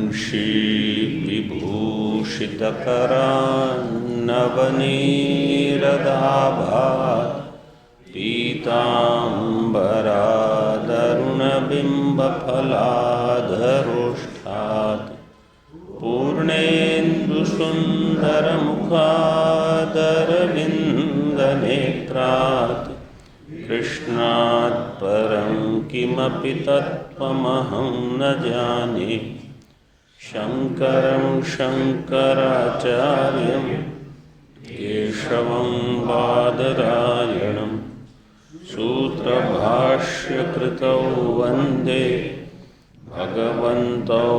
वंशीविभूषितकरान्नवनीरदाभात् पीताम्बरादरुणबिम्बफलाधरोष्ठात् पूर्णेन्दुसुन्दरमुखादरविन्दनेत्रात् कृष्णात् परं किमपि तत्त्वमहं न जाने। शङ्करं शङ्कराचार्यं केशवं बादरायणं सूत्रभाष्यकृतौ वन्दे भगवन्तौ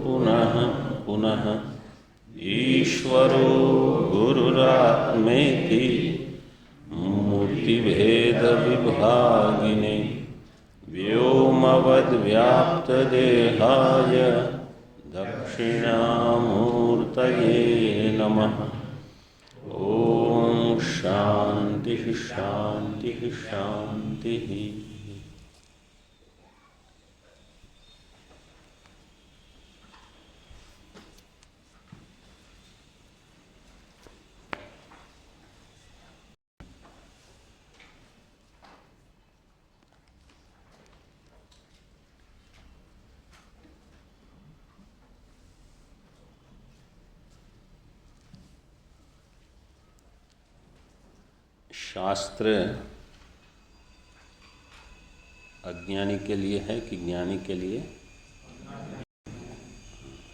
पुनः पुनः। ईश्वरो गुरुरात्मेति मूर्तिभेदविभागिने व्योमवद्व्याप्तदेहाय दक्षिणामूर्तये नमः। ओम शांति शांति शांति। शास्त्र अज्ञानी के लिए है कि ज्ञानी के लिए?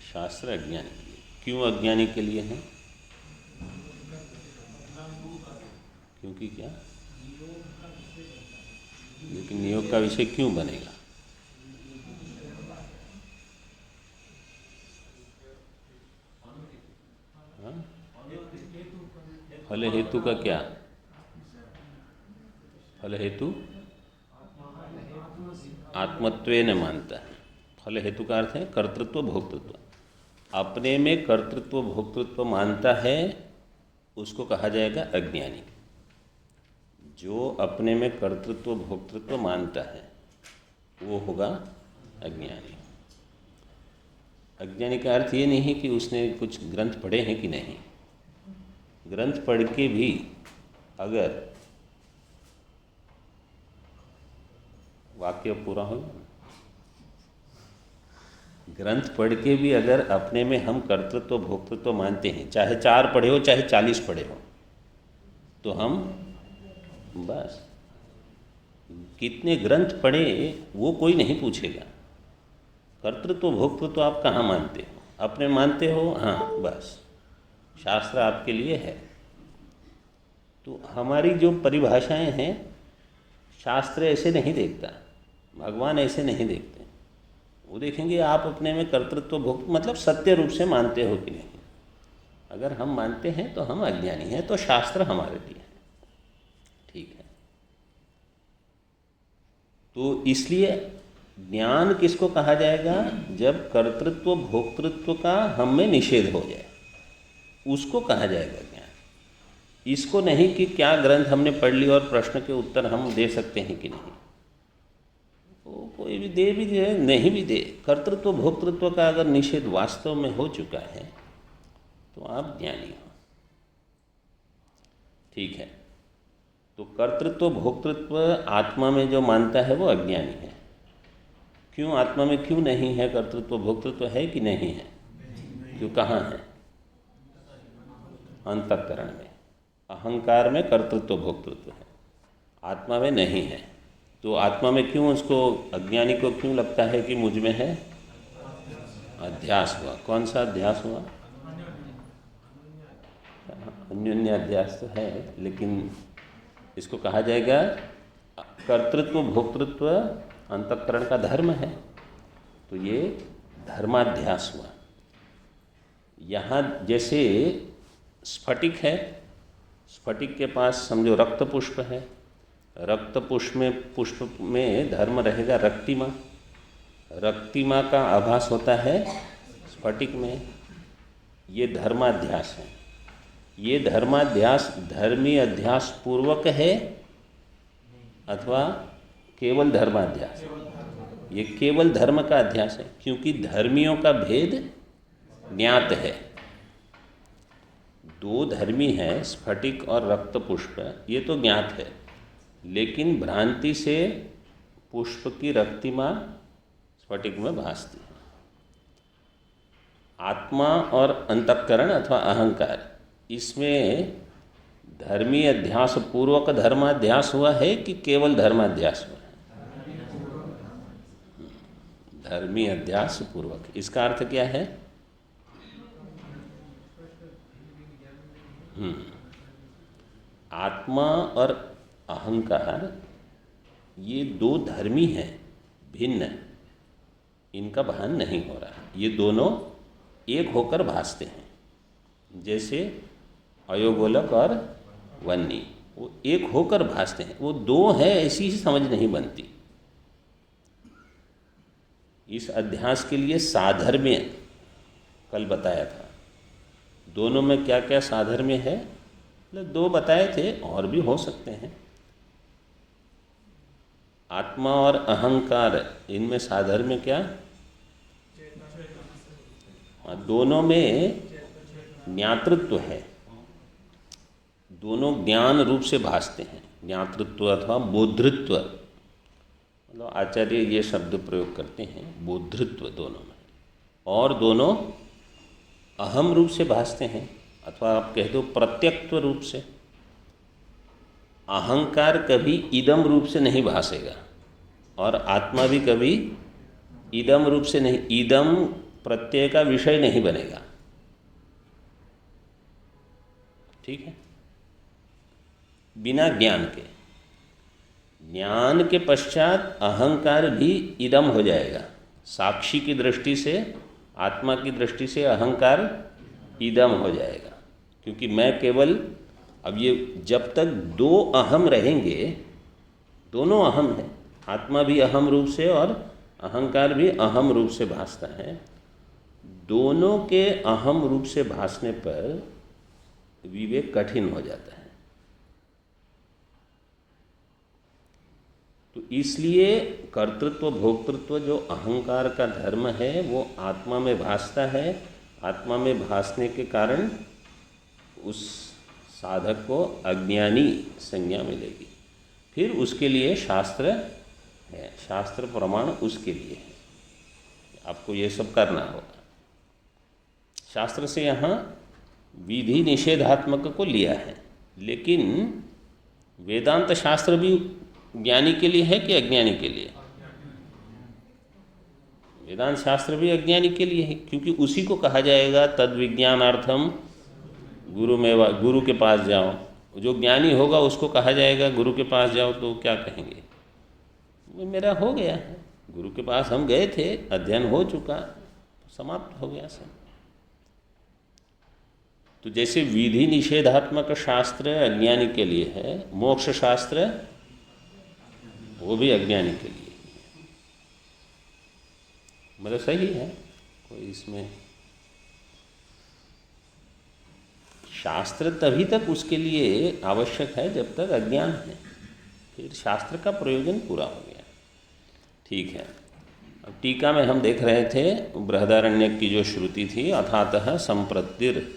शास्त्र अज्ञानी के लिए। क्यों अज्ञानी के लिए है? क्योंकि क्या? लेकिन नियोग का विषय क्यों बनेगा? फल हेतु का क्या? फल हेतु आत्मत्वेन मानता है। फल हेतु का अर्थ है कर्तृत्व भोक्तृत्व। अपने में कर्तृत्व भोक्तृत्व मानता है उसको कहा जाएगा अज्ञानी। जो अपने में कर्तृत्व भोक्तृत्व मानता है वो होगा अज्ञानी। अज्ञानी का अर्थ ये नहीं कि उसने कुछ ग्रंथ पढ़े हैं कि नहीं। ग्रंथ पढ़ के भी अगर वाक्य पूरा हो, ग्रंथ पढ़ के भी अगर अपने में हम कर्तृत्व भोक्तृत्व मानते हैं, चाहे 4 पढ़े हो चाहे 40 पढ़े हो, तो हम बस कितने ग्रंथ पढ़े वो कोई नहीं पूछेगा। कर्तृत्व भोक्तृत्व आप कहाँ मानते हो? अपने मानते हो, हाँ बस शास्त्र आपके लिए है। तो हमारी जो परिभाषाएं हैं शास्त्र ऐसे नहीं देखता, भगवान ऐसे नहीं देखते। वो देखेंगे आप अपने में कर्तृत्व भोक्तृत्व मतलब सत्य रूप से मानते हो कि नहीं। अगर हम मानते हैं तो हम अज्ञानी हैं, तो शास्त्र हमारे लिए है। ठीक है, तो इसलिए ज्ञान किसको कहा जाएगा? जब कर्तृत्व भोक्तृत्व का हम में निषेध हो जाए उसको कहा जाएगा ज्ञान। इसको नहीं कि क्या ग्रंथ हमने पढ़ लिया और प्रश्न के उत्तर हम दे सकते हैं कि नहीं। वो कोई भी दे भी दे नहीं भी दे, कर्तृत्व भोक्तृत्व का अगर निषेध वास्तव में हो चुका है तो आप ज्ञानी हो। ठीक है, तो कर्तृत्व भोक्तृत्व आत्मा में जो मानता है वो अज्ञानी है। क्यों? आत्मा में क्यों नहीं है कर्तृत्व भोक्तृत्व? है कि नहीं है? क्यों? कहाँ है? अंतःकरण में, अहंकार में कर्तृत्व भोक्तृत्व है, आत्मा में नहीं है। तो आत्मा में क्यों उसको अज्ञानी को क्यों लगता है कि मुझ में है? अध्यास हुआ। कौन सा अध्यास हुआ? अन्योन्य अध्यास तो है, लेकिन इसको कहा जाएगा कर्तृत्व भोक्तृत्व अंतःकरण का धर्म है, तो ये धर्माध्यास हुआ। यहाँ जैसे स्फटिक है, स्फटिक के पास समझो रक्त पुष्प है, रक्त पुष्प में धर्म रहेगा रक्तिमा। रक्तिमा का आभास होता है स्फटिक में। ये धर्माध्यास है। ये धर्माध्यास धर्मी अध्यास पूर्वक है अथवा केवल धर्माध्यास? ये केवल धर्म का अध्यास है, क्योंकि धर्मियों का भेद ज्ञात है। दो धर्मी हैं, स्फटिक और रक्त पुष्प, ये तो ज्ञात है, लेकिन भ्रांति से पुष्प की रक्तिमा स्फटिक में भासती है। आत्मा और अंतःकरण अथवा अहंकार, इसमें धर्मी अध्यास पूर्वक धर्माध्यास हुआ है कि केवल धर्माध्यास हुआ है? धर्मी अध्यास पूर्वक। इसका अर्थ क्या है? आत्मा और अहंकार ये दो धर्मी हैं, भिन्न, इनका भान नहीं हो रहा। ये दोनों एक होकर भासते हैं, जैसे अयोगोलक और वन्नी, वो एक होकर भासते हैं। वो दो हैं ऐसी ही समझ नहीं बनती। इस अध्यास के लिए साधर्म्य कल बताया था। दोनों में क्या क्या साधर्म्य है, मतलब दो बताए थे, और भी हो सकते हैं। आत्मा और अहंकार, इनमें साधर्म्य क्या? दोनों में ज्ञातृत्व है, दोनों ज्ञान रूप से भासते हैं। ज्ञातृत्व अथवा बोधृत्व, मतलब आचार्य ये शब्द प्रयोग करते हैं, बोधृत्व दोनों में। और दोनों अहम रूप से भासते हैं, अथवा आप कह दो प्रत्यक्त्व रूप से। अहंकार कभी इदम रूप से नहीं भासेगा, और आत्मा भी कभी इदम रूप से नहीं, इदम प्रत्यय का विषय नहीं बनेगा। ठीक है? बिना ज्ञान के, ज्ञान के पश्चात अहंकार भी इदम हो जाएगा। साक्षी की दृष्टि से, आत्मा की दृष्टि से अहंकार इदम हो जाएगा, क्योंकि मैं केवल, अब ये जब तक दो अहम रहेंगे, दोनों अहम हैं, आत्मा भी अहम रूप से और अहंकार भी अहम रूप से भासता है। दोनों के अहम रूप से भासने पर विवेक कठिन हो जाता है। तो इसलिए कर्तृत्व भोक्तृत्व जो अहंकार का धर्म है वो आत्मा में भासता है। आत्मा में भासने के कारण उस साधक को अज्ञानी संज्ञा मिलेगी। फिर उसके लिए शास्त्र है, शास्त्र प्रमाण उसके लिए है, आपको ये सब करना होगा। शास्त्र से यहाँ विधि निषेधात्मक को लिया है, लेकिन वेदांत शास्त्र भी ज्ञानी के लिए है कि अज्ञानी के लिए? वेदांत शास्त्र भी अज्ञानी के लिए है, क्योंकि उसी को कहा जाएगा तद विज्ञानार्थम गुरु के पास जाओ। जो ज्ञानी होगा उसको कहा जाएगा गुरु के पास जाओ, तो क्या कहेंगे? वो मेरा हो गया है, गुरु के पास हम गए थे, अध्ययन हो चुका, समाप्त हो गया सब। तो जैसे विधि निषेधात्मक शास्त्र अज्ञानी के लिए है, मोक्ष शास्त्र वो भी अज्ञानी के लिए, मतलब सही है, कोई इसमें शास्त्र तभी तक उसके लिए आवश्यक है जब तक अज्ञान है, फिर शास्त्र का प्रयोजन पूरा हो गया। ठीक है, अब टीका में हम देख रहे थे बृहदारण्यक की जो श्रुति थी, अथातः संप्रत्तिर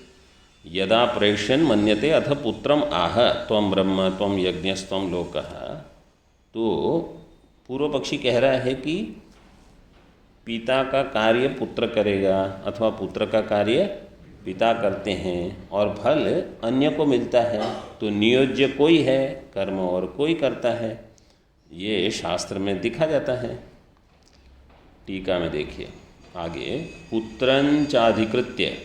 यदा प्रेष्यन् मन्यते अथ पुत्रम आह त्वं ब्रह्म त्वं यज्ञस्त्वं लोकः। तो पूर्व पक्षी कह रहा है कि पिता का कार्य पुत्र करेगा अथवा पुत्र का कार्य पिता करते हैं और फल अन्य को मिलता है, तो नियोज्य कोई है, कर्म और कोई करता है, ये शास्त्र में दिखा जाता है। टीका में देखिए आगे, पुत्रं चाधिकृत्य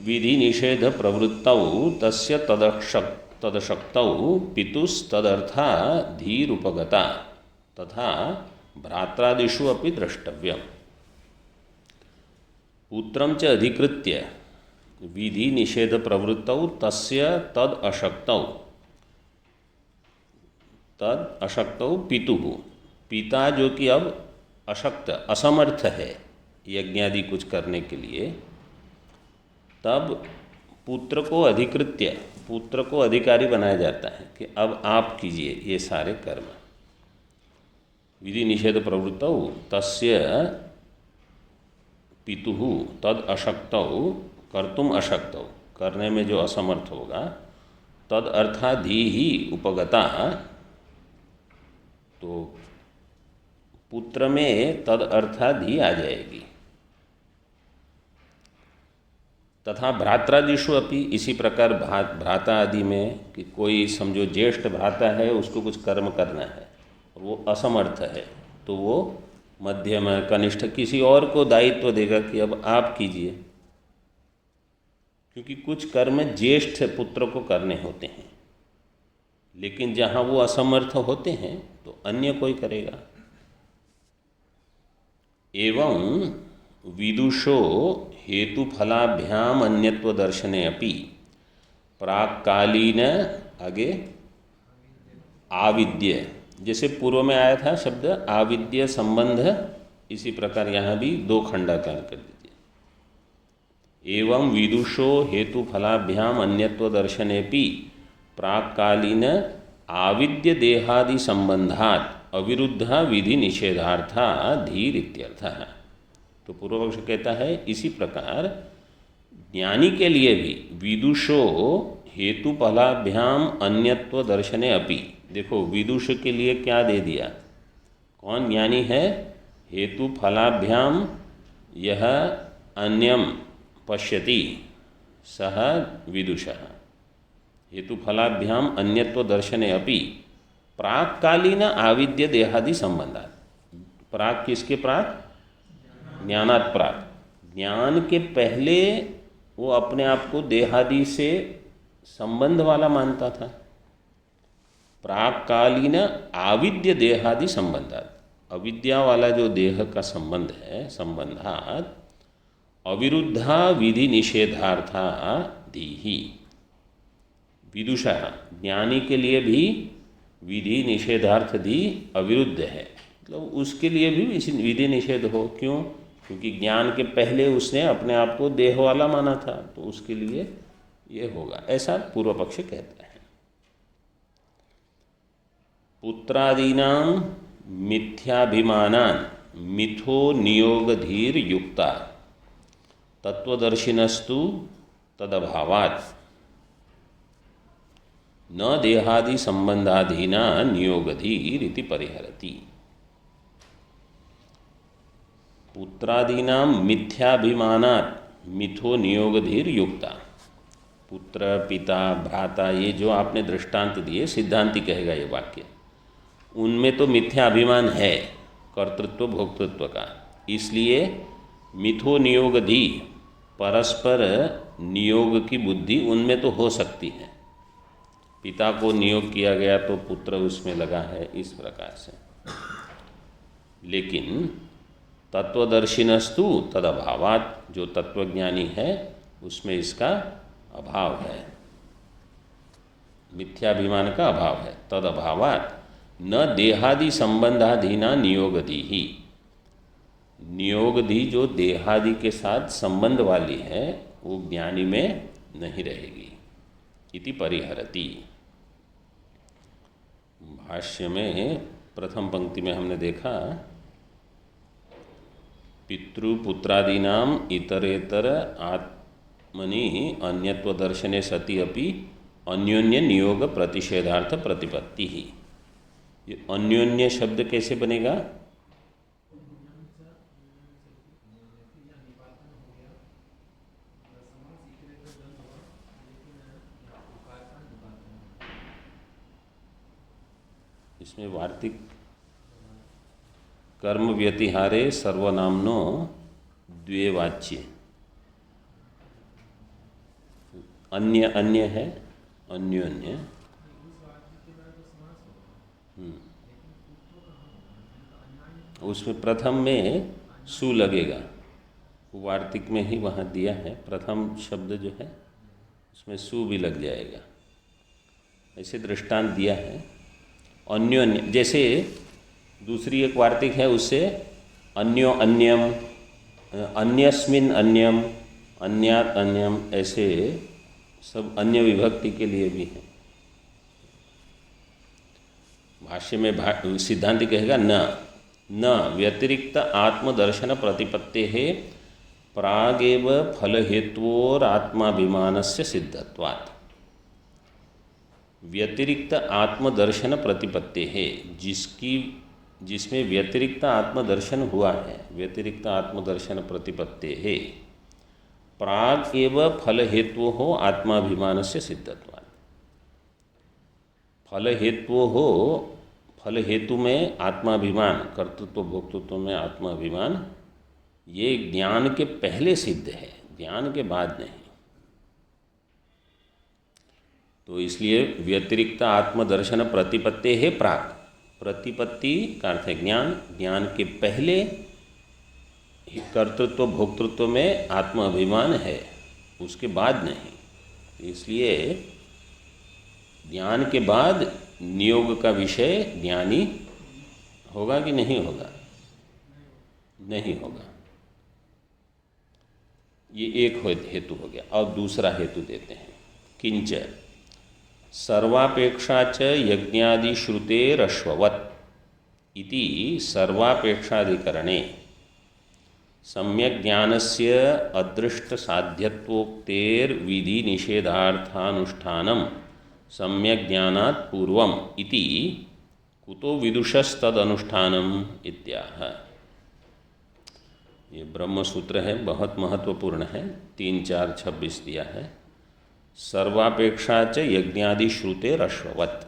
विधि निषेध प्रवृत्तौ तस्य तदशक्तौ पितुस्तदर्था धीरुपगता तथा भ्रात्रादिषु अपि द्रष्टव्यम्। पुत्रं च अधिकृत्य विधि निषेध प्रवृत्तौ तस्य तद अशक्तौ पितुः, पिता जो कि अब अशक्त असमर्थ है यज्ञादि कुछ करने के लिए, तब पुत्र को अधिकृत्य, पुत्र को अधिकारी बनाया जाता है कि अब आप कीजिए ये सारे कर्म। विधि निषेध प्रवृत्तौ तस्य पितुः तद अशक्तौ कर्तुम अशक्तौ, करने में जो असमर्थ होगा, तद अर्थाधि ही उपगता, तो पुत्र में तद अर्थाधि आ जाएगी। तथा भ्रात्रादिषु अपि, इसी प्रकार भ्राता आदि में कि कोई समझो ज्येष्ठ भ्राता है, उसको कुछ कर्म करना है, वो असमर्थ है, तो वो मध्यम कनिष्ठ किसी और को दायित्व देगा कि अब आप कीजिए, क्योंकि कुछ कर्म ज्येष्ठ पुत्र को करने होते हैं, लेकिन जहाँ वो असमर्थ होते हैं तो अन्य कोई करेगा। एवं विदुषो हेतुफलाभ्याम अन्यत्व दर्शने अपि प्राक्कालीन, आगे आविद्य, जैसे पूर्व में आया था शब्द आविद्य संबंध, इसी प्रकार यहाँ भी दो खंडाकार कर दीजिए। एवं विदुषो हेतुफलाभ्याम अन्यत्व दर्शनेपि प्राक्कालीन आविद्य देहादि संबंधात अविरुद्धा विधि निषेधार्था धीर इत्यर्थः। तो पूर्व पक्ष कहता है इसी प्रकार ज्ञानी के लिए भी विदुषो हेतुफलाभ्याम अन्यत्व दर्शने अपि, देखो विदुष के लिए क्या दे दिया, कौन ज्ञानी है, हेतुफलाभ्याम यह अन्यम पश्यति सह विदुषः, हेतुफलाभ्याम अन्यत्व दर्शने अपि प्राक्कालीन आविद्य देहादि संबंधात, प्राक किसके प्राक, ज्ञानात् प्राक, ज्ञान के पहले वो अपने आप को देहादि से संबंध वाला मानता था। प्राक्कालीन आविद्य देहादि संबंधात, अविद्या वाला जो देह का संबंध है, संबंधात अविरुद्धा विधि निषेधार्था धीहि, विदुषा ज्ञानी के लिए भी विधि निषेधार्थ धी अविरुद्ध है, मतलब उसके लिए भी विधि निषेध हो। क्यों? क्योंकि ज्ञान के पहले उसने अपने आप को देह वाला माना था, तो उसके लिए ये होगा, ऐसा पूर्व पक्ष कहता है। पुत्रादीनां मिथ्याभिमानान् मिथो नियोगधीर युक्ता तत्वदर्शिनस्तु तदभावात् न देहादि संबंधाधीना नियोगधीर इति परिहरति। पुत्रादीनां मिथ्याभिमानात् मिथो नियोगधीर युक्ता, पुत्र पिता भ्राता ये जो आपने दृष्टांत दिए, सिद्धांति कहेगा ये वाक्य, उनमें तो मिथ्या अभिमान है कर्तृत्व भोक्तृत्व का, इसलिए मिथो नियोगधी, परस्पर नियोग की बुद्धि उनमें तो हो सकती है। पिता को नियोग किया गया तो पुत्र उसमें लगा है, इस प्रकार से। लेकिन तत्वदर्शिनस्तु तद अभावात, जो तत्वज्ञानी है उसमें इसका अभाव है, मिथ्याभिमान का अभाव है। तद अभावात न देहादि संबंधाधीना नियोगधि ही, नियोगधि जो देहादि के साथ संबंध वाली है वो ज्ञानी में नहीं रहेगी। इति परिहरति। भाष्य में प्रथम पंक्ति में हमने देखा पितृपुत्रादीनाम इतरेतर आत्मनि अन्यत्व दर्शने सति अपि अन्योन्य नियोग प्रतिषेधार्थ प्रतिपत्ति ही। ये अन्योन्य शब्द कैसे बनेगा? इसमें वार्तिक कर्म व्यतिहारे सर्वनामनो द्वेवाच्य, अन्य अन्य है, अन्योन्य। उसमें प्रथम में सु लगेगा, वार्तिक में ही वहाँ दिया है, प्रथम शब्द जो है उसमें सु भी लग जाएगा, ऐसे दृष्टांत दिया है। अन्योन्य, जैसे दूसरी एक वार्तिक है उससे अन्यो अन्यम, अन्यस्मिन अन्यम, अन्यात अन्यम, ऐसे सब अन्य विभक्ति के लिए भी है। भाष्य में सिद्धांति कहेगा न, न व्यतिरिक्त आत्मदर्शन प्रतिपत्तेः प्रागेव फलहेत्वोरात्माभिमानस्य सिद्धत्वात्। व्यतिरिक्त आत्मदर्शन प्रतिपत्ति है, जिसमें व्यतिरिक्त आत्मदर्शन हुआ है, व्यतिरिक्त आत्मदर्शन प्रतिपत्ति है, प्राग एव फल हेतु हो आत्माभिमान से सिद्धत्वात्। फल हेतु में आत्माभिमान, कर्तृत्व भोक्तृत्व में आत्माभिमान, ये ज्ञान के पहले सिद्ध है, ज्ञान के बाद नहीं। तो इसलिए व्यतिरिक्त आत्मदर्शन प्रतिपत्ति है प्राग। प्रतिपत्ति का अर्थ है ज्ञान, ज्ञान के पहले कर्तृत्व भोक्तृत्व में आत्म अभिमान है, उसके बाद नहीं। इसलिए ज्ञान के बाद नियोग का विषय ज्ञानी होगा कि नहीं होगा? नहीं होगा। ये एक हेतु हो गया। और दूसरा हेतु देते हैं, किंच सर्वापेक्षा च यज्ञादि श्रुतेरश्ववत् इति सर्वापेक्षाधिकरणे सम्यक् ज्ञानस्य अदृष्ट साध्यत्वोक्तेर्विधि निषेधार्थानुष्ठानं सम्यक् ज्ञानात् पूर्वम् इति कुतो विदुषस्तदनुष्ठानम् इत्याह। ये ब्रह्म सूत्र है, बहुत महत्वपूर्ण है, 3-4-26 दिया है। सर्वापेक्षा च यज्ञादि श्रुतेरश्ववत्।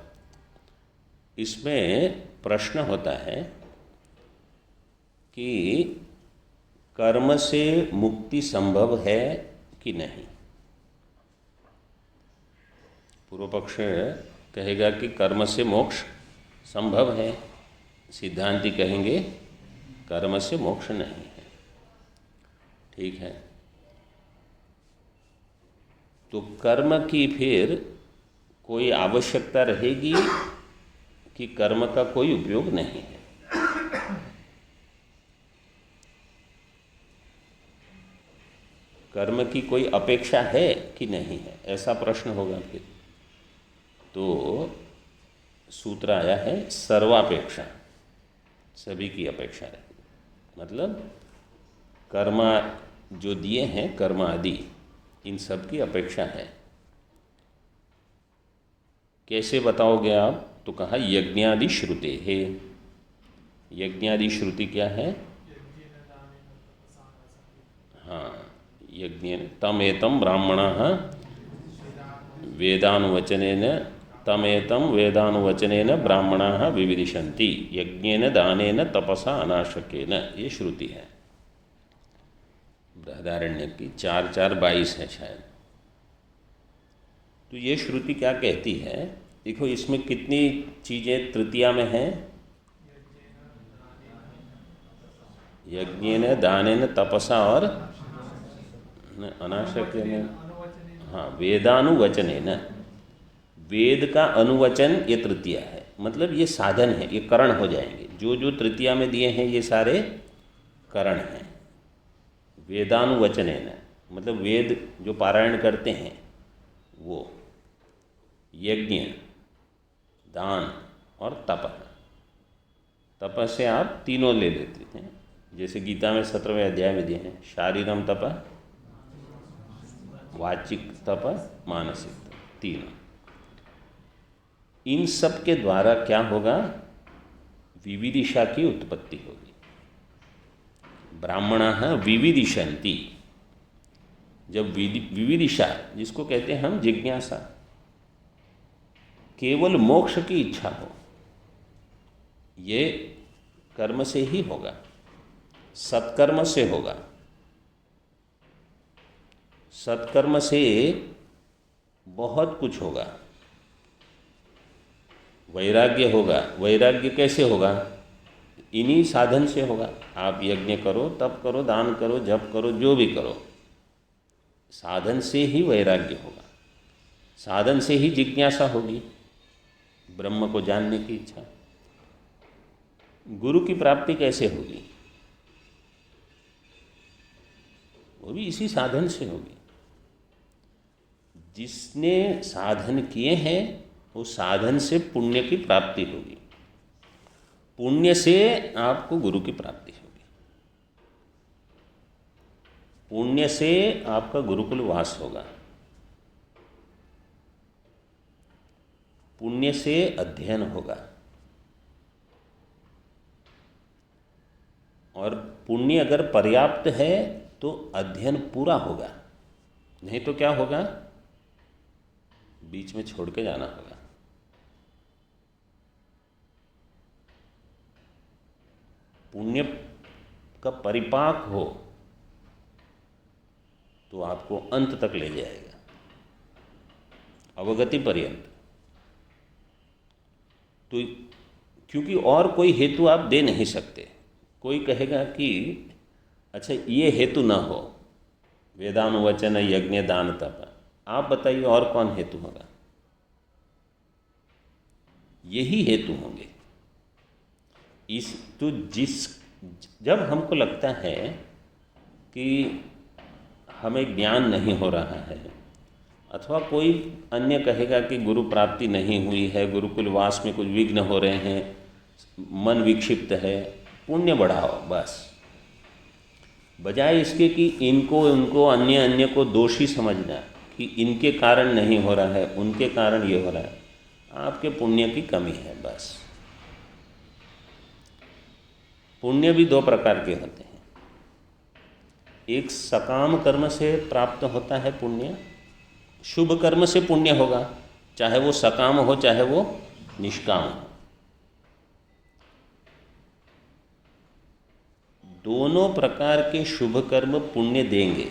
इसमें प्रश्न होता है कि कर्म से मुक्ति संभव है कि नहीं। पूर्व पक्ष कहेगा कि कर्म से मोक्ष संभव है, सिद्धांती कहेंगे कर्म से मोक्ष नहीं है। ठीक है, तो कर्म की फिर कोई आवश्यकता रहेगी कि कर्म का कोई उपयोग नहीं है? कर्म की कोई अपेक्षा है कि नहीं है, ऐसा प्रश्न होगा फिर। तो सूत्र आया है सर्वापेक्षा, सभी की अपेक्षा रहेगी। मतलब कर्म जो दिए हैं, कर्म आदि, इन सब की अपेक्षा है। कैसे बताओगे आप? तो कहा यज्ञादि श्रुते है। यज्ञादि श्रुति क्या है? हाँ, यज्ञ तमेतम ब्राह्मणाः वेदानुवचनेन, तमेतम वेदानुवचनेन ब्राह्मणाः विविदिशन्ति यज्ञेन दानेन तपसा अनाशकेन। ये श्रुति है बृहदारण्य की 4-4-22 है शायद। तो ये श्रुति क्या कहती है? देखो इसमें कितनी चीज़ें तृतीया में हैं। यज्ञेन दानेन तपसा और अनाशकेन, हाँ, वेदानुवचनेन। वेद का अनुवचन ये तृतीया है, मतलब ये साधन है, ये करण हो जाएंगे। जो जो तृतीया में दिए हैं ये सारे करण हैं। वेदानुवचनेन मतलब वेद जो पारायण करते हैं वो, यज्ञ, दान और तप। तप से आप तीनों ले लेते हैं, जैसे गीता में 17वें अध्याय में दिए हैं, शारीरम तप, वाचिक तप, मानसिक तप, तीनों। इन सब के द्वारा क्या होगा? विविदिशा की उत्पत्ति होगी। ब्राह्मणाः विविदिशन्ति। जब विविदिशा, जिसको कहते हैं हम जिज्ञासा, केवल मोक्ष की इच्छा हो, ये कर्म से ही होगा, सत्कर्म से होगा। सत्कर्म से बहुत कुछ होगा। वैराग्य होगा। वैराग्य कैसे होगा? इन्हीं साधन से होगा। आप यज्ञ करो, तप करो, दान करो, जप करो, जो भी करो, साधन से ही वैराग्य होगा। साधन से ही जिज्ञासा होगी, ब्रह्म को जानने की इच्छा। गुरु की प्राप्ति कैसे होगी? वो भी इसी साधन से होगी। जिसने साधन किए हैं, वो साधन से पुण्य की प्राप्ति होगी। पुण्य से आपको गुरु की प्राप्ति होगी, पुण्य से आपका गुरुकुल वास होगा, पुण्य से अध्ययन होगा, और पुण्य अगर पर्याप्त है तो अध्ययन पूरा होगा, नहीं तो क्या होगा, बीच में छोड़ के जाना होगा। पुण्य का परिपाक हो तो आपको अंत तक ले जाएगा, अवगति पर्यंत। तो क्योंकि और कोई हेतु आप दे नहीं सकते। कोई कहेगा कि अच्छा ये हेतु ना हो, वेदानुवचन यज्ञ दान तप, आप बताइए और कौन हेतु होगा? यही हेतु होंगे। इस तो जिस जब हमको लगता है कि हमें ज्ञान नहीं हो रहा है, अथवा कोई अन्य कहेगा कि गुरु प्राप्ति नहीं हुई है, गुरुकुल वास में कुछ विघ्न हो रहे हैं, मन विक्षिप्त है, पुण्य बढ़ाओ बस, बजाय इसके कि इनको उनको अन्य अन्य को दोषी समझना कि इनके कारण नहीं हो रहा है, उनके कारण ये हो रहा है, आपके पुण्य की कमी है बस। पुण्य भी दो प्रकार के होते हैं, एक सकाम कर्म से प्राप्त होता है पुण्य, शुभ कर्म से पुण्य होगा, चाहे वो सकाम हो चाहे वो निष्काम हो। दोनों प्रकार के शुभ कर्म पुण्य देंगे,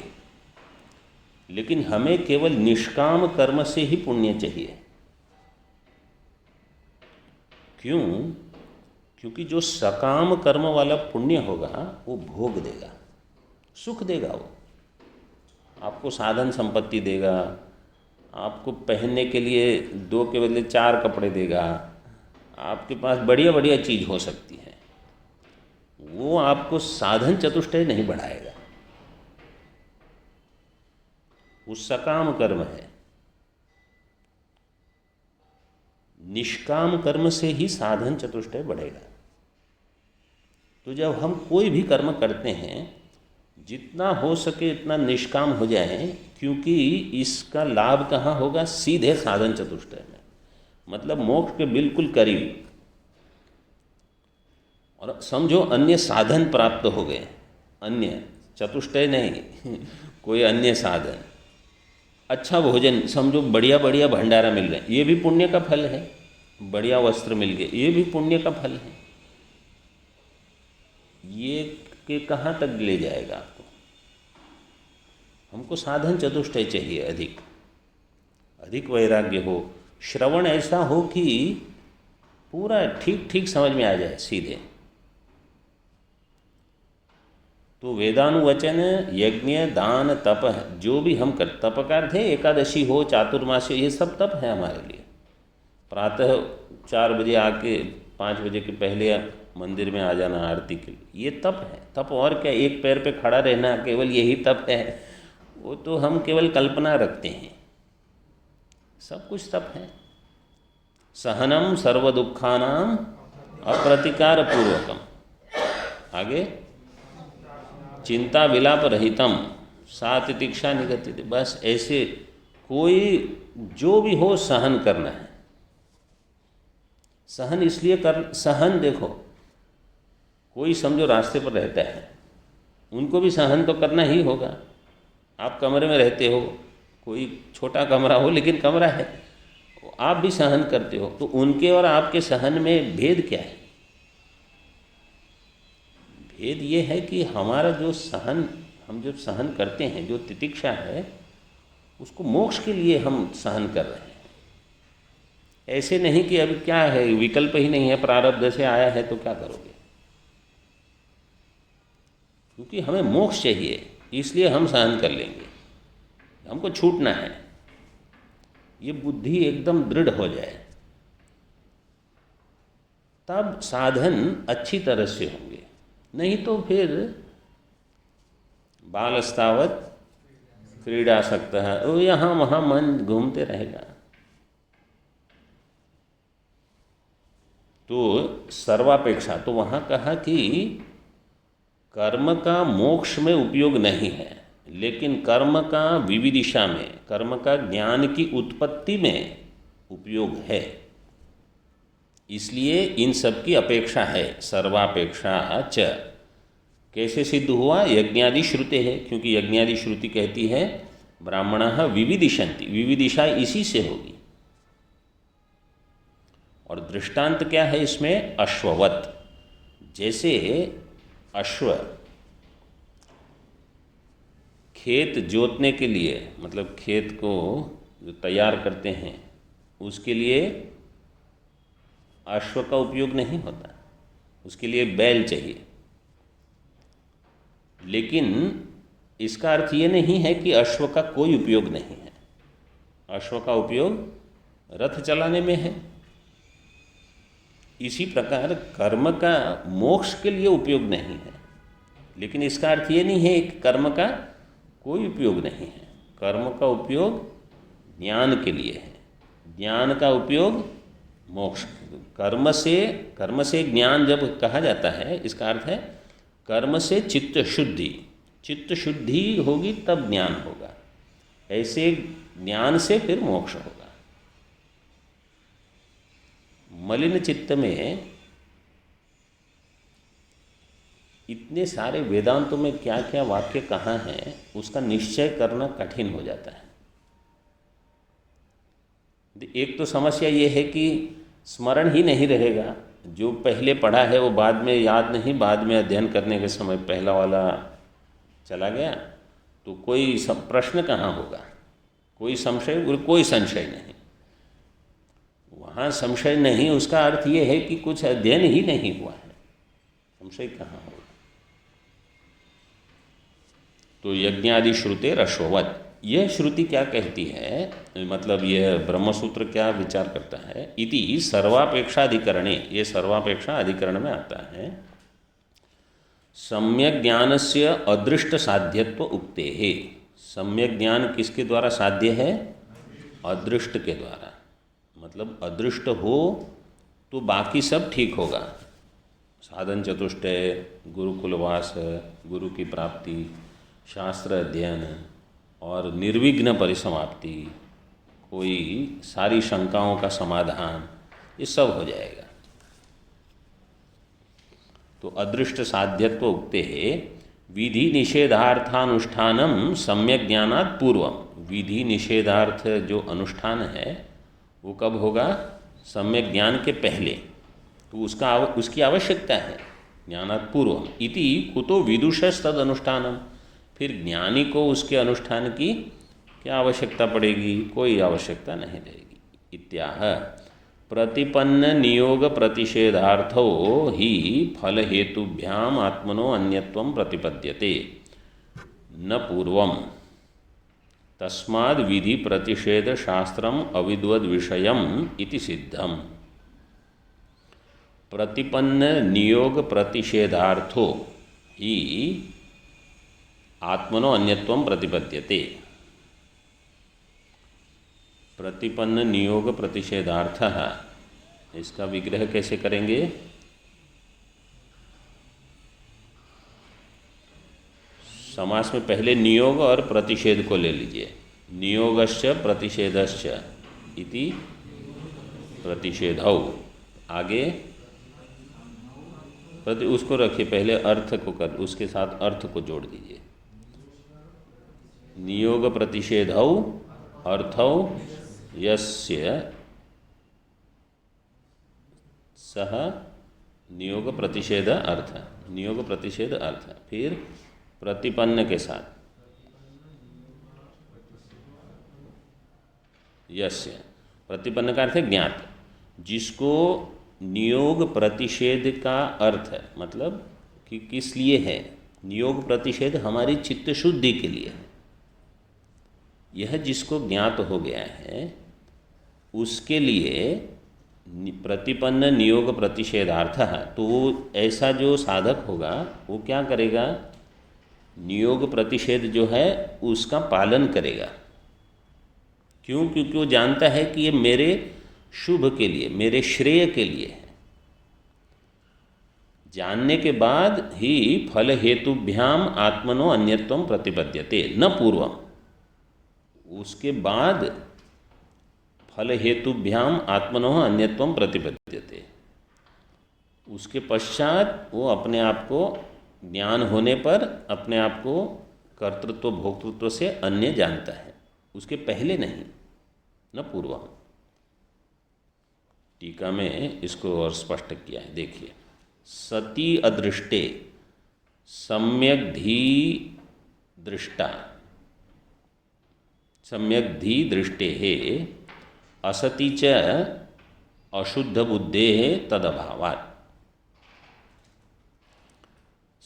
लेकिन हमें केवल निष्काम कर्म से ही पुण्य चाहिए। क्यों? क्योंकि जो सकाम कर्म वाला पुण्य होगा वो भोग देगा, सुख देगा, वो आपको साधन संपत्ति देगा, आपको पहनने के लिए 2 के बदले 4 कपड़े देगा, आपके पास बढ़िया बढ़िया चीज़ हो सकती है, वो आपको साधन चतुष्टय नहीं बढ़ाएगा। वो सकाम कर्म है। निष्काम कर्म से ही साधन चतुष्टय बढ़ेगा। तो जब हम कोई भी कर्म करते हैं, जितना हो सके इतना निष्काम हो जाए, क्योंकि इसका लाभ कहाँ होगा? सीधे साधन चतुष्टय में, मतलब मोक्ष के बिल्कुल करीब। और समझो अन्य साधन प्राप्त हो गए, अन्य चतुष्टय नहीं कोई अन्य साधन, अच्छा भोजन, समझो बढ़िया बढ़िया भंडारा मिल रहे हैं, ये भी पुण्य का फल है। बढ़िया वस्त्र मिल गए, ये भी पुण्य का फल है। ये के कहाँ तक ले जाएगा आपको? हमको साधन चतुष्टय चाहिए, अधिक अधिक वैराग्य हो, श्रवण ऐसा हो कि पूरा ठीक ठीक समझ में आ जाए सीधे। तो वेदानुवचन यज्ञ दान तप, जो भी हम कर, तप का अर्थ है एकादशी हो, चातुर्मास्य, ये सब तप है हमारे लिए। प्रातः 4 बजे आके 5 बजे के पहले मंदिर में आ जाना आरती के लिए, ये तप है। तप और क्या, एक पैर पे खड़ा रहना, केवल यही तप है? वो तो हम केवल कल्पना रखते हैं, सब कुछ तप है। सहनम सर्व दुखानाम अप्रतिकार पूर्वकम, आगे चिंता विलाप रहितम सा तितिक्षा निगतिते। बस ऐसे कोई जो भी हो सहन करना है। सहन इसलिए कर, सहन देखो, कोई समझो रास्ते पर रहता है, उनको भी सहन तो करना ही होगा। आप कमरे में रहते हो, कोई छोटा कमरा हो लेकिन कमरा है, आप भी सहन करते हो, तो उनके और आपके सहन में भेद क्या है? भेद ये है कि हमारा जो सहन, हम जो सहन करते हैं, जो तितिक्षा है, उसको मोक्ष के लिए हम सहन कर रहे हैं। ऐसे नहीं कि अभी क्या है, विकल्प ही नहीं है, प्रारब्ध से आया है तो क्या करोगे? क्योंकि हमें मोक्ष चाहिए, इसलिए हम सहन कर लेंगे, हमको छूटना है। ये बुद्धि एकदम दृढ़ हो जाए, तब साधन अच्छी तरह से होंगे। नहीं तो फिर बालस्तावत क्रीडासक्त है, वो यहाँ वहाँ मन घूमते रहेगा। तो सर्वापेक्षा, तो वहाँ कहा कि कर्म का मोक्ष में उपयोग नहीं है, लेकिन कर्म का विविदिशा में, कर्म का ज्ञान की उत्पत्ति में उपयोग है। इसलिए इन सब की अपेक्षा है, सर्वापेक्षा च। कैसे सिद्ध हुआ? यज्ञादि श्रुति है, क्योंकि यज्ञादि श्रुति कहती है ब्राह्मणः विविदिशन्ति, विविदिशा इसी से होगी। और दृष्टांत क्या है इसमें? अश्ववत। जैसे अश्व खेत जोतने के लिए, मतलब खेत को जो तैयार करते हैं, उसके लिए अश्व का उपयोग नहीं होता, उसके लिए बैल चाहिए। लेकिन इसका अर्थ ये नहीं है कि अश्व का कोई उपयोग नहीं है। अश्व का उपयोग रथ चलाने में है। इसी प्रकार कर्म का मोक्ष के लिए उपयोग नहीं है, लेकिन इसका अर्थ ये नहीं है कि कर्म का कोई उपयोग नहीं है। कर्म का उपयोग ज्ञान के लिए है, ज्ञान का उपयोग मोक्ष। कर्म से ज्ञान जब कहा जाता है, इसका अर्थ है कर्म से चित्त शुद्धि, चित्त शुद्धि होगी तब ज्ञान होगा। ऐसे ज्ञान से फिर मोक्ष होगा। मलिन चित्त में इतने सारे वेदांतों में क्या क्या वाक्य कहाँ हैं, उसका निश्चय करना कठिन हो जाता है। एक तो समस्या ये है कि स्मरण ही नहीं रहेगा, जो पहले पढ़ा है वो बाद में याद नहीं, बाद में अध्ययन करने के समय पहला वाला चला गया, तो कोई प्रश्न कहाँ होगा, कोई संशय नहीं। वहाँ संशय नहीं, उसका अर्थ ये है कि कुछ अध्ययन ही नहीं हुआ है, संशय कहाँ होगा। तो यज्ञादि श्रुते रश्ववत, यह श्रुति क्या कहती है, मतलब यह ब्रह्मसूत्र क्या विचार करता है? इति सर्वापेक्षाधिकरणे, ये सर्वापेक्षा अधिकरण में आता है। सम्यक ज्ञानस्य अदृष्ट साध्यत्व उक्ते है। सम्यक ज्ञान किसके द्वारा साध्य है? अदृष्ट के द्वारा। मतलब अदृष्ट हो तो बाकी सब ठीक होगा। साधन चतुष्टय, गुरुकुलवास, गुरु की प्राप्ति, शास्त्र अध्ययन और निर्विघ्न परिसमाप्ति, कोई सारी शंकाओं का समाधान, ये सब हो जाएगा। तो अदृष्ट साध्यत्व उक्ते है। विधि निषेधार्थानुष्ठानम सम्यक ज्ञानात् पूर्वम। विधि निषेधार्थ जो अनुष्ठान है वो कब होगा? सम्यक ज्ञान के पहले। तो उसकी आवश्यकता है ज्ञानात् पूर्वम। इति कुतो विदुषस्तद अनुष्ठानम। फिर ज्ञानी को उसके अनुष्ठान की क्या आवश्यकता पड़ेगी? कोई आवश्यकता नहीं रहेगी। इत्याह प्रतिपन्न नियोग प्रतिषेधार्थो ही फल हेतुभ्याम आत्मनो अन्यत्वं प्रतिपद्यते न पूर्वम तस्माद् विधि प्रतिषेध शास्त्रम अविद्वद विषयम इति सिद्धम। प्रतिपन्न नियोग प्रतिषेधार्थो ही आत्मनो अन्यत्वं प्रतिपद्यते। प्रतिपन्न नियोग प्रतिषेधार्थः, इसका विग्रह कैसे करेंगे? समास में पहले नियोग और प्रतिषेध को ले लीजिए। नियोगश्च प्रतिषेधश्च इति प्रतिषेधौ। आगे उसको रखिए, पहले अर्थ को कर, उसके साथ अर्थ को जोड़ दीजिए। नियोग प्रतिषेधौ अर्थौ यस्य सह नियोग प्रतिषेध अर्थ, नियोग प्रतिषेध अर्थ। फिर प्रतिपन्न के साथ यस्य, प्रतिपन्न का अर्थ है ज्ञात, जिसको नियोग प्रतिषेध का अर्थ है, मतलब कि किस लिए है? नियोग प्रतिषेध हमारी चित्त शुद्धि के लिए है। यह जिसको ज्ञात हो गया है उसके लिए प्रतिपन्न नियोग प्रतिषेधार्थ है। तो ऐसा जो साधक होगा वो क्या करेगा? नियोग प्रतिषेध जो है उसका पालन करेगा। क्यों? क्योंकि वो जानता है कि ये मेरे शुभ के लिए, मेरे श्रेय के लिए है। जानने के बाद ही फल हेतुभ्याम आत्मनो अन्यत्वम प्रतिपद्यते न पूर्वम। उसके बाद फल हेतुभ्याम आत्मनो अन्यत्वम प्रतिपद्यते, उसके पश्चात वो अपने आप को ज्ञान होने पर अपने आप को कर्तृत्व भोक्तृत्व से अन्य जानता है, उसके पहले नहीं, न पूर्वम। टीका में इसको और स्पष्ट किया है, देखिए। सती अदृष्टे सम्यक धी दृष्टा, सम्यक धी दृष्टे है असति च अशुद्ध बुद्धे तदभावात्।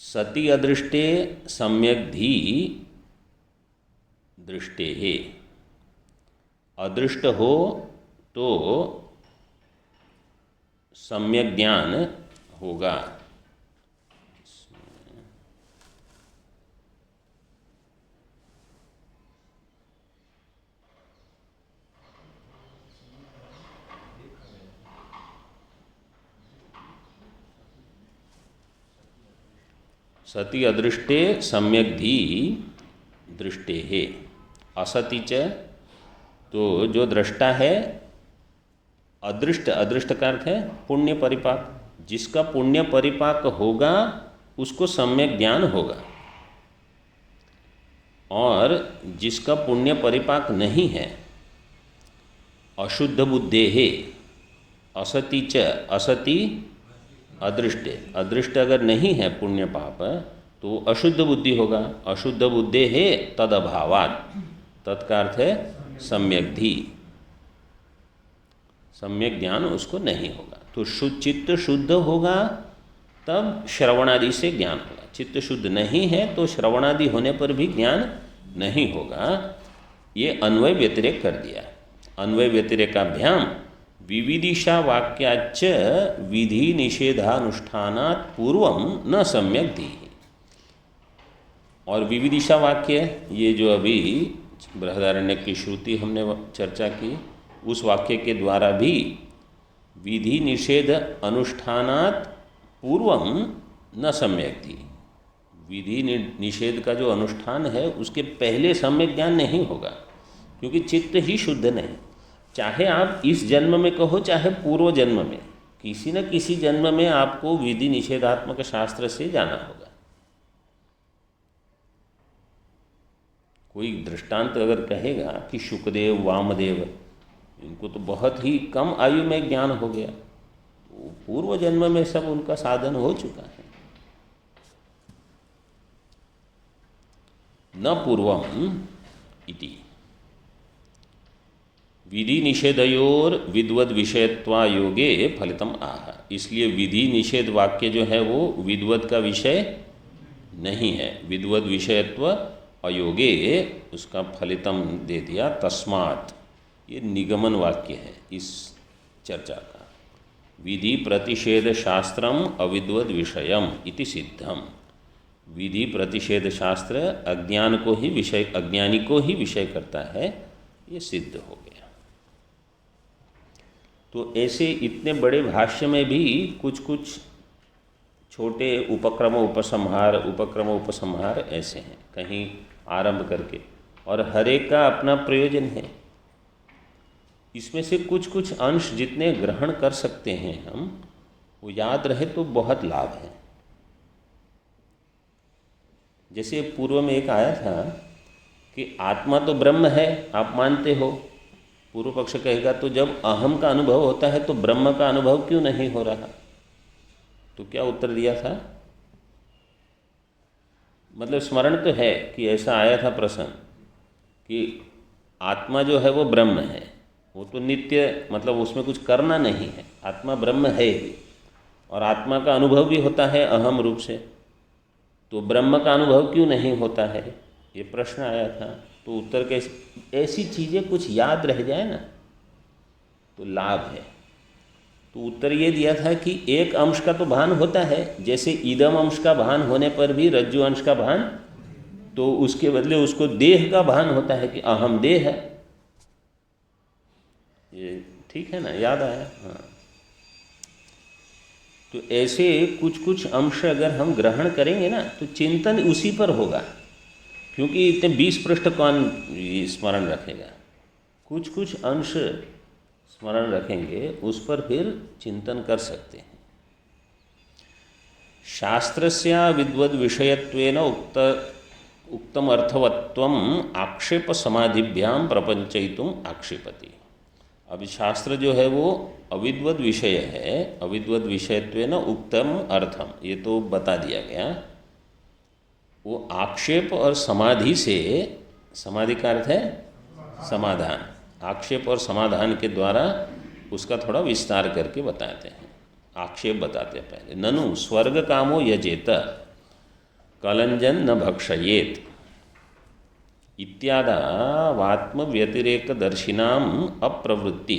सति अदृष्टे सम्यक धी दृष्टे है, अदृष्ट हो तो सम्यक ज्ञान होगा। सति अदृष्टे सम्यक धी दृष्टे है, असति च, तो जो दृष्टा है अदृष्ट, अदृष्ट का अर्थ है पुण्य परिपाक, जिसका पुण्य परिपाक होगा उसको सम्यक ज्ञान होगा, और जिसका पुण्य परिपाक नहीं है अशुद्ध बुद्धे है, असति च, असति अदृष्टे, अदृष्ट अगर नहीं है पुण्य पाप तो अशुद्ध बुद्धि होगा, अशुद्ध बुद्धे है तद अभावात्, तत्का अर्थ है सम्यक धी, सम्यक ज्ञान उसको नहीं होगा। तो चित्त शुद्ध होगा तब श्रवणादि से ज्ञान होगा, चित्त शुद्ध नहीं है तो श्रवणादि होने पर भी ज्ञान नहीं होगा। ये अन्वय व्यतिरेक कर दिया। अन्वय व्यतिरेकाभ्याम विविदिशा वाक्याच्च विधि निषेधानुष्ठानात् पूर्वम न सम्यक धी। और विविदिशा वाक्य, ये जो अभी बृहदारण्यक की श्रुति हमने चर्चा की, उस वाक्य के द्वारा भी विधि निषेध अनुष्ठानात् पूर्वम न सम्यक धी, विधि निषेध का जो अनुष्ठान है उसके पहले सम्यक ज्ञान नहीं होगा, क्योंकि चित्त ही शुद्ध नहीं। चाहे आप इस जन्म में कहो चाहे पूर्व जन्म में, किसी न किसी जन्म में आपको विधि निषेधात्मक शास्त्र से जाना होगा। कोई दृष्टांत अगर कहेगा कि शुकदेव वामदेव, इनको तो बहुत ही कम आयु में ज्ञान हो गया, तो पूर्व जन्म में सब उनका साधन हो चुका है। न पूर्वम इति विधि निषेधयोर विद्वद विषयत्वा योगे फलितम आह। इसलिए विधि निषेध वाक्य जो है वो विद्वद का विषय नहीं है, विद्वद विषयत्व अयोगे उसका फलितम दे दिया। तस्मात्, ये निगमन वाक्य है इस चर्चा का। विधि प्रतिषेध शास्त्रम अविद्वद विषयम इति सिद्धम। विधि प्रतिषेध शास्त्र अज्ञान को ही विषय, अज्ञानी को ही विषय करता है, ये सिद्ध हो गया। तो ऐसे इतने बड़े भाष्य में भी कुछ कुछ छोटे उपक्रम उपसंहार ऐसे हैं, कहीं आरंभ करके, और हर एक का अपना प्रयोजन है। इसमें से कुछ कुछ अंश जितने ग्रहण कर सकते हैं हम, वो याद रहे तो बहुत लाभ है। जैसे पूर्व में एक आया था कि आत्मा तो ब्रह्म है, आप मानते हो। पूर्व पक्ष कहेगा तो जब अहम का अनुभव होता है तो ब्रह्म का अनुभव क्यों नहीं हो रहा? तो क्या उत्तर दिया था? मतलब स्मरण तो है कि ऐसा आया था प्रश्न कि आत्मा जो है वो ब्रह्म है, वो तो नित्य, मतलब उसमें कुछ करना नहीं है, आत्मा ब्रह्म है ही, और आत्मा का अनुभव भी होता है अहम रूप से, तो ब्रह्म का अनुभव क्यों नहीं होता है, ये प्रश्न आया था। तो उत्तर कैसे, ऐसी चीज़ें कुछ याद रह जाए ना तो लाभ है। तो उत्तर ये दिया था कि एक अंश का तो भान होता है, जैसे इदम अंश का भान होने पर भी रज्जु अंश का भान, तो उसके बदले उसको देह का भान होता है कि अहम देह है। ये ठीक है ना, याद आया? हाँ। तो ऐसे कुछ कुछ अंश अगर हम ग्रहण करेंगे ना तो चिंतन उसी पर होगा, क्योंकि इतने 20 पृष्ठ कौन स्मरण रखेगा। कुछ कुछ अंश स्मरण रखेंगे, उस पर फिर चिंतन कर सकते हैं। शास्त्रस्य विद्वद विषयत्वेन उक्तम अर्थवत्वम आक्षेप समाधिभ्याम प्रपंचयितुम आक्षेपति। अभी शास्त्र जो है वो अविद्वद विषय है, अविद्वद विषयत्वेन उक्तम अर्थम, ये तो बता दिया गया। वो आक्षेप और समाधि से, समाधि का अर्थ है समाधान, आक्षेप और समाधान के द्वारा उसका थोड़ा विस्तार करके बताते हैं। आक्षेप बताते हैं पहले, ननु स्वर्ग कामो यजेत कलंजन न भक्षयेत इत्यादावात्म व्यतिरेक दर्शिनाम अप्रवृत्ति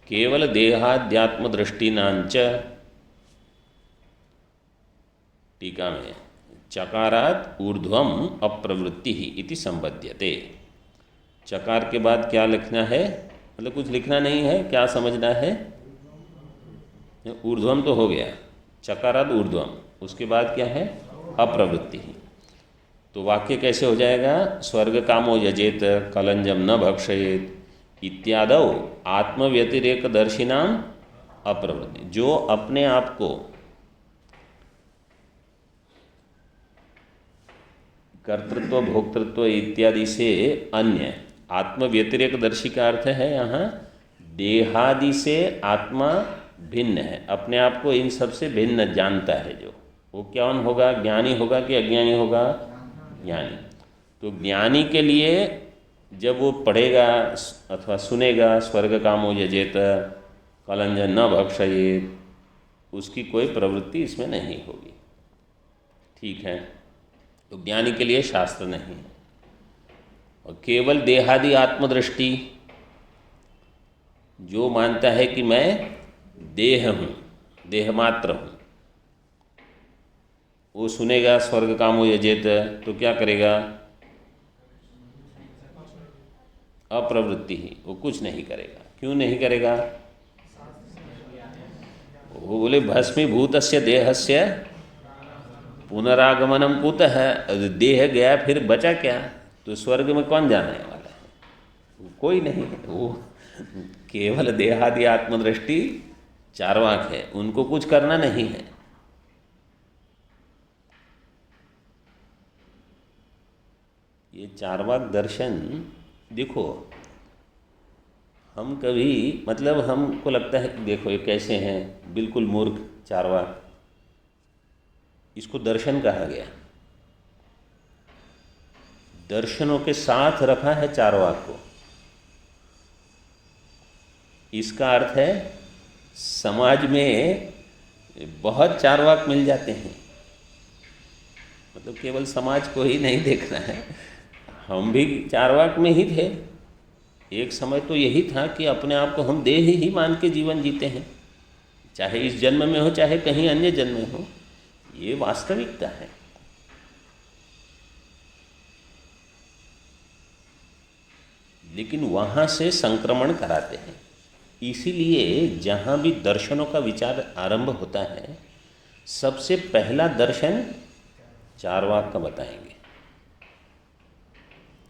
केवल देहाध्यात्म दृष्टिनांच। टीका में चकारात ऊर्ध्वम अप्रवृत्ति इति संबध्यते। चकार के बाद क्या लिखना है, मतलब कुछ लिखना नहीं है, क्या समझना है? ऊर्ध्वम तो हो गया, चकारात ऊर्ध्वम, उसके बाद क्या है? अप्रवृत्ति। तो वाक्य कैसे हो जाएगा? स्वर्ग कामो यजेत कलंजम न भक्षयेत इत्यादौ आत्मव्यतिरेक दर्शिनाम अप्रवृत्ति। जो अपने आप को कर्तृत्व भोक्तृत्व इत्यादि से अन्य, आत्म व्यतिरेक दर्शी का अर्थ है यहाँ देहादि से आत्मा भिन्न है, अपने आप को इन सब से भिन्न जानता है। जो वो कौन होगा? ज्ञानी होगा कि अज्ञानी होगा? ज्ञानी। तो ज्ञानी के लिए जब वो पढ़ेगा अथवा सुनेगा स्वर्ग कामो यजेत कलंजन न भक्षयेत, उसकी कोई प्रवृत्ति इसमें नहीं होगी। ठीक है, तो ज्ञानी के लिए शास्त्र नहीं है। और केवल देहादि आत्मदृष्टि, जो मानता है कि मैं देह हूँ, देह मात्र हूँ, वो सुनेगा स्वर्ग कामो यजेत तो क्या करेगा? अप्रवृत्ति ही, वो कुछ नहीं करेगा। क्यों नहीं करेगा? वो बोले भस्मीभूतस्य देहस्य पुनरागमनम कुतः है, देह गया फिर बचा क्या? तो स्वर्ग में कौन जाने वाला है? कोई नहीं। वो केवल देहादि आत्मदृष्टि चार्वाक है, उनको कुछ करना नहीं है। ये चार्वाक दर्शन देखो, हम कभी मतलब हमको लगता है कि देखो ये कैसे हैं, बिल्कुल मूर्ख चार्वाक, इसको दर्शन कहा गया। दर्शनों के साथ रखा है चार्वाक को। इसका अर्थ है समाज में बहुत चार्वाक मिल जाते हैं, मतलब केवल समाज को ही नहीं देखना है। हम भी चार्वाक में ही थे। एक समय तो यही था कि अपने आप को हम देह ही मान के जीवन जीते हैं, चाहे इस जन्म में हो चाहे कहीं अन्य जन्म में हो। ये वास्तविकता है। लेकिन वहाँ से संक्रमण कराते हैं। इसीलिए जहाँ भी दर्शनों का विचार आरंभ होता है, सबसे पहला दर्शन चार्वाक का बताएंगे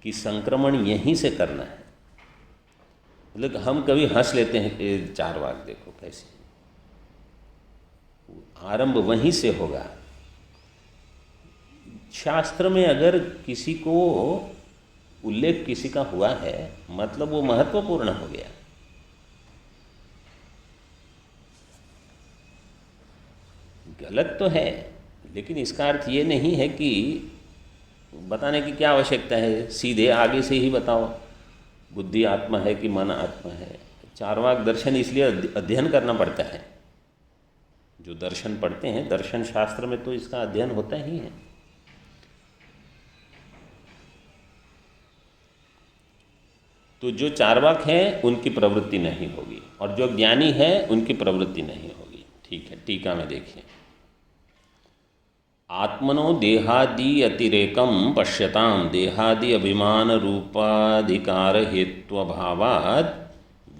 कि संक्रमण यहीं से करना है। मतलब हम कभी हंस लेते हैं, चार्वाक देखो कैसे, आरंभ वहीं से होगा। शास्त्र में अगर किसी को उल्लेख किसी का हुआ है, मतलब वो महत्वपूर्ण हो गया। गलत तो है, लेकिन इसका अर्थ ये नहीं है कि बताने की क्या आवश्यकता है, सीधे आगे से ही बताओ बुद्धि आत्मा है कि मन आत्मा है। चार्वाक दर्शन इसलिए अध्ययन करना पड़ता है। जो दर्शन पढ़ते हैं, दर्शन शास्त्र में तो इसका अध्ययन होता ही है। तो जो चार्वाक हैं उनकी प्रवृत्ति नहीं होगी, और जो ज्ञानी है उनकी प्रवृत्ति नहीं होगी। ठीक है, टीका में देखिए, आत्मनो देहादि अतिरेकम पश्यताम देहादि अभिमान रूपाधिकार हेत्वभावात्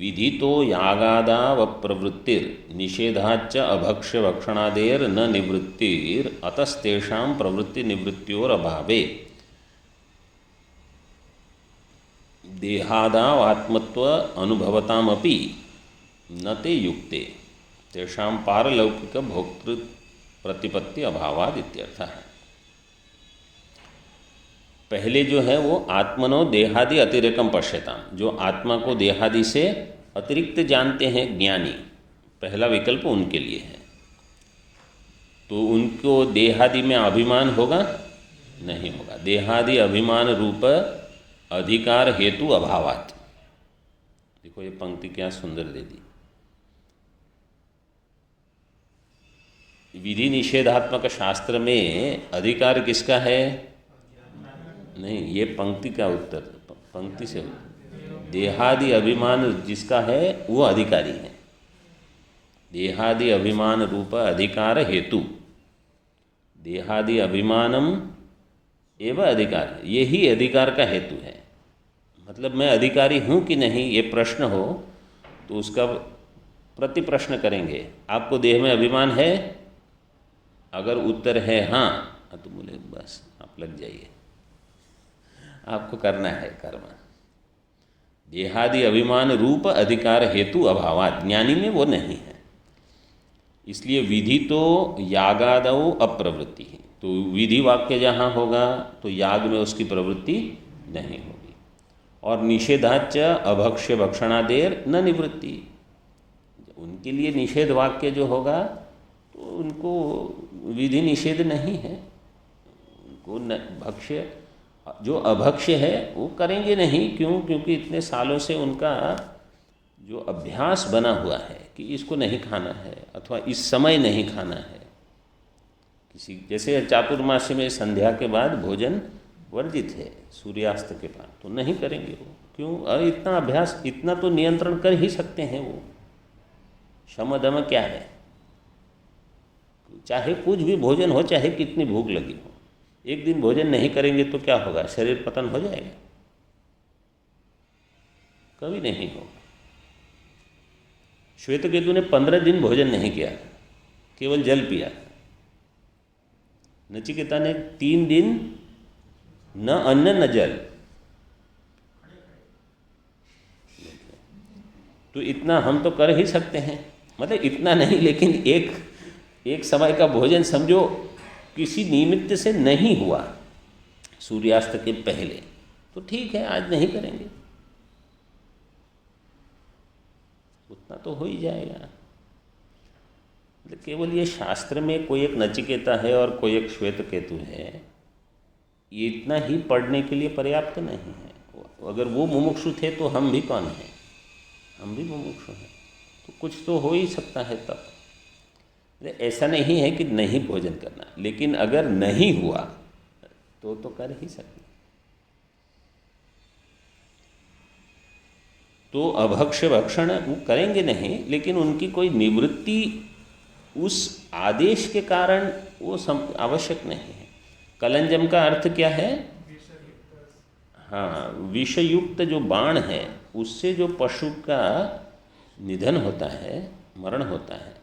विधितो यागादाव प्रवृत्तिर निषेधाच्च अभक्ष्य भक्षणादेर न निवृत्तिर अतस्तेषां प्रवृत्ति निवृत्तियोर अभावे देहादाव आत्मत्व अनुभवतामपि न ते युक्ते तेषां पारलौकिक भोक्तृ प्रतिपत्ति अभावाद इत्यर्थ है। पहले जो है वो आत्मनो देहादि अतिरेकम पश्यताम, जो आत्मा को देहादि से अतिरिक्त जानते हैं ज्ञानी, पहला विकल्प उनके लिए है। तो उनको देहादि में अभिमान होगा? नहीं होगा। देहादि अभिमान रूप अधिकार हेतु अभावात। देखो ये पंक्ति क्या सुंदर दे दी। विधि निषेधात्मक शास्त्र में अधिकार किसका है? नहीं, ये पंक्ति का उत्तर, पंक्ति से देहादि अभिमान जिसका है वो अधिकारी है। देहादि अभिमान रूप अधिकार हेतु, देहादि अभिमानम एवं अधिकार, यही अधिकार का हेतु है। मतलब मैं अधिकारी हूँ कि नहीं ये प्रश्न हो तो उसका प्रति प्रश्न करेंगे, आपको देह में अभिमान है? अगर उत्तर है हाँ तो बोले बस आप लग जाइए, आपको करना है कर्म। देहादि अभिमान रूप अधिकार हेतु अभावात, ज्ञानी में वो नहीं है। इसलिए विधि तो यागादौ अप्रवृत्ति है, तो विधि वाक्य जहाँ होगा तो याग में उसकी प्रवृत्ति नहीं होगी। और निषेधाच्च अभक्ष्य भक्षणादेर न निवृत्ति, उनके लिए निषेध वाक्य जो होगा तो उनको विधि निषेध नहीं है, उनको भक्ष्य जो अभक्ष्य है वो करेंगे नहीं। क्यों? क्योंकि इतने सालों से उनका जो अभ्यास बना हुआ है कि इसको नहीं खाना है अथवा इस समय नहीं खाना है। किसी जैसे चातुर्मासी में संध्या के बाद भोजन वर्जित है, सूर्यास्त के बाद, तो नहीं करेंगे वो। क्यों? अरे इतना अभ्यास, इतना तो नियंत्रण कर ही सकते हैं वो। शम दम क्या है? चाहे कुछ भी भोजन हो, चाहे कितनी भूख लगी हो, एक दिन भोजन नहीं करेंगे तो क्या होगा? शरीर पतन हो जाएगा? कभी नहीं होगा। श्वेतकेतु ने 15 दिन भोजन नहीं किया, केवल जल पिया। नचिकेता ने 3 दिन न अन्न न जल। तो इतना हम तो कर ही सकते हैं, मतलब इतना नहीं, लेकिन एक समय का भोजन समझो किसी निमित्त से नहीं हुआ सूर्यास्त के पहले, तो ठीक है आज नहीं करेंगे, उतना तो हो ही जाएगा। मतलब केवल ये शास्त्र में कोई एक नचिकेता है और कोई एक श्वेतकेतु है, ये इतना ही पढ़ने के लिए पर्याप्त नहीं है। अगर वो मुमुक्षु थे तो हम भी कौन हैं? हम भी मुमुक्षु हैं, तो कुछ तो हो ही सकता है तब। ऐसा नहीं है कि नहीं भोजन करना, लेकिन अगर नहीं हुआ तो कर ही सकते। तो अभक्ष्य भक्षण वो करेंगे नहीं, लेकिन उनकी कोई निवृत्ति उस आदेश के कारण वो आवश्यक नहीं है। कलंजम का अर्थ क्या है? हाँ, विषयुक्त जो बाण है उससे जो पशु का निधन होता है, मरण होता है,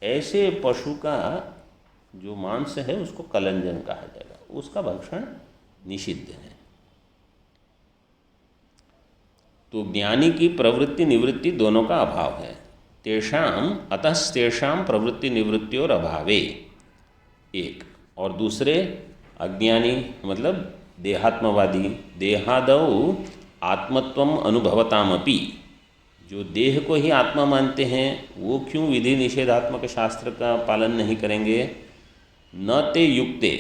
ऐसे पशु का जो मांस है उसको कलंजन कहा जाएगा, उसका भक्षण निषिद्ध है। तो ज्ञानी की प्रवृत्ति निवृत्ति दोनों का अभाव है। तेषाम अतस्तेषाम प्रवृत्ति निवृत्तियोर अभावे एक, और दूसरे अज्ञानी मतलब देहात्मवादी, देहादौ आत्मत्वम अनुभवतामपि, जो देह को ही आत्मा मानते हैं वो क्यों विधि निषेधात्मक शास्त्र का पालन नहीं करेंगे? न ते युक्ते,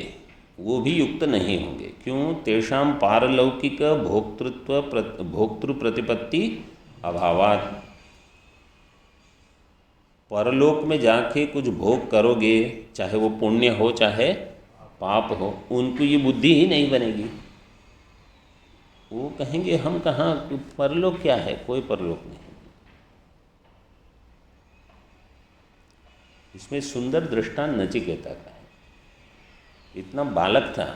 वो भी युक्त नहीं होंगे। क्यों? तेषाम पारलौकिक भोक्तृ प्रतिपत्ति अभावात, परलोक में जाके कुछ भोग करोगे, चाहे वो पुण्य हो चाहे पाप हो, उनको ये बुद्धि ही नहीं बनेगी। वो कहेंगे हम कहाँ, परलोक क्या है? कोई परलोक नहीं। इसमें सुंदर दृष्टांत नचिकेता का है। इतना बालक था,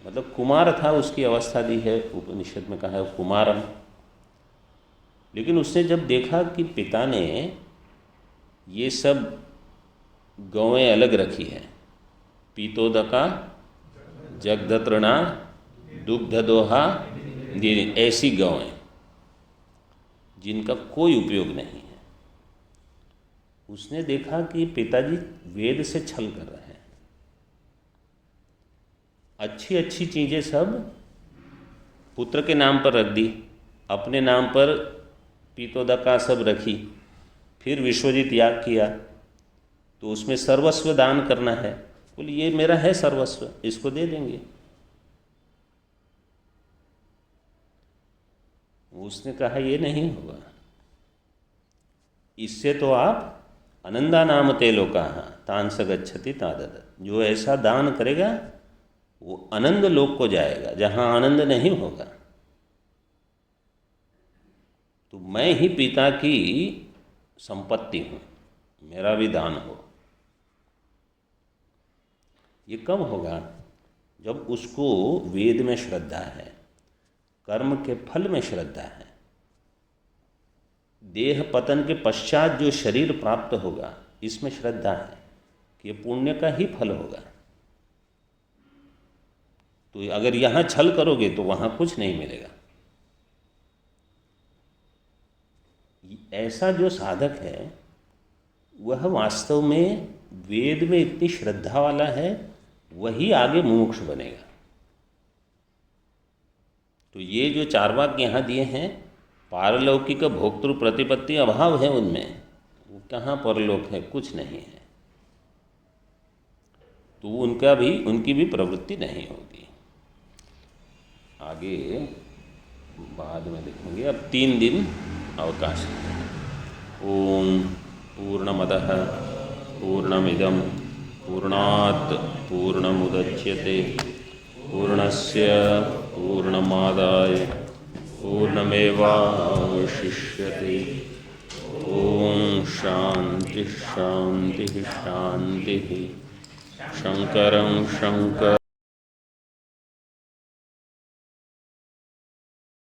मतलब कुमार था, उसकी अवस्था दी है उपनिषद में, कहा है कुमारम। लेकिन उसने जब देखा कि पिता ने ये सब गौएं अलग रखी है, पीतोदका, जगदत्रणा, दुग्धदोहा, ऐसी गौएं जिनका कोई उपयोग नहीं है, उसने देखा कि पिताजी वेद से छल कर रहे हैं। अच्छी अच्छी चीज़ें सब पुत्र के नाम पर रख दी, अपने नाम पर पीतोदका सब रखी, फिर विश्वजित याग किया तो उसमें सर्वस्व दान करना है। बोले ये मेरा है सर्वस्व, इसको दे देंगे। उसने कहा ये नहीं होगा, इससे तो आप आनंदा नाम ते लोका तांस गच्छति तादद, जो ऐसा दान करेगा वो आनंद लोक को जाएगा जहाँ आनंद नहीं होगा। तो मैं ही पिता की संपत्ति हूँ, मेरा भी दान हो। ये कब होगा? जब उसको वेद में श्रद्धा है, कर्म के फल में श्रद्धा है, देह पतन के पश्चात जो शरीर प्राप्त होगा इसमें श्रद्धा है कि ये पुण्य का ही फल होगा। तो अगर यहाँ छल करोगे तो वहाँ कुछ नहीं मिलेगा। ऐसा जो साधक है वह वास्तव में वेद में इतनी श्रद्धा वाला है, वही आगे मुमुक्ष बनेगा। तो ये जो चार वाक्य यहाँ दिए हैं, पारलौकिक भोक्तृ प्रतिपत्ति अभाव है उनमें, वो कहाँ परलोक है, कुछ नहीं है, तो उनकी भी प्रवृत्ति नहीं होगी। आगे बाद में देखेंगे। अब 3 दिन अवकाश है। ओम पूर्णमदः पूर्णमिदं पूर्णात् पूर्णमुदच्यते पूर्णस्य पूर्णमादाय पूर्णमेवावशिष्यते। ओम शांति शांति शांति। शंकरं शंकर